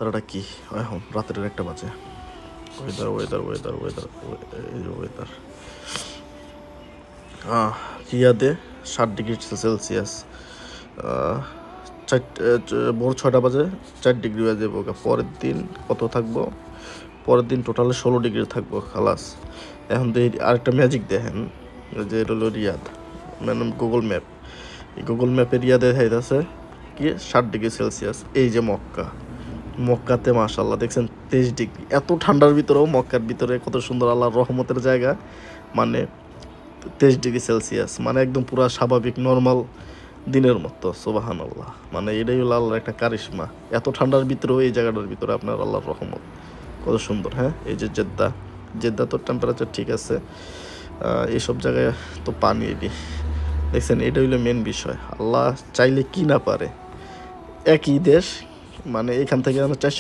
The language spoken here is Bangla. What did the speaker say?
তারাটা কি এখন রাতের 1টা বাজে। ওয়েদার ওয়েদার ওয়েদার ওয়েদার এই যে ওয়েদার রিয়াদে 7 ডিগ্রি সেলসিয়াস। ভোর 6টা বাজে 4 ডিগ্রি বাজে। পরের দিন কত থাকবো? পরের দিন টোটালে 16 ডিগ্রি থাকবো খালাস। এখন তো আরেকটা ম্যাজিক দেখেন, যে এটা হলো রিয়াদ, মানে গুগল ম্যাপ। এই গুগল ম্যাপে রিয়াদে দেখাইতেছে কি 7 ডিগ্রি সেলসিয়াস। এই যে মক্কাতে মাশাল্লাহ দেখছেন 23 ডিগ্রি। এত ঠান্ডার ভিতরেও মক্কার ভিতরে কত সুন্দর আল্লাহর রহমতের জায়গা, মানে 23 ডিগ্রি সেলসিয়াস, মানে একদম পুরা স্বাভাবিক নর্মাল দিনের মতো। সুবহানাল্লাহ, মানে এটাই হলো আল্লাহর একটা কারিশমা। এত ঠান্ডার ভিতরেও এই জায়গাটার ভিতরে আপনার আল্লাহর রহমত কত সুন্দর। হ্যাঁ, এই যে জেদ্দা তো টেম্পারেচার ঠিক আছে, এইসব জায়গায় তো পানি দেখছেন। এটা হইলো মেন বিষয়, আল্লাহ চাইলে কি না পারে। একই দেশ, মানে এখান থেকে আমরা 400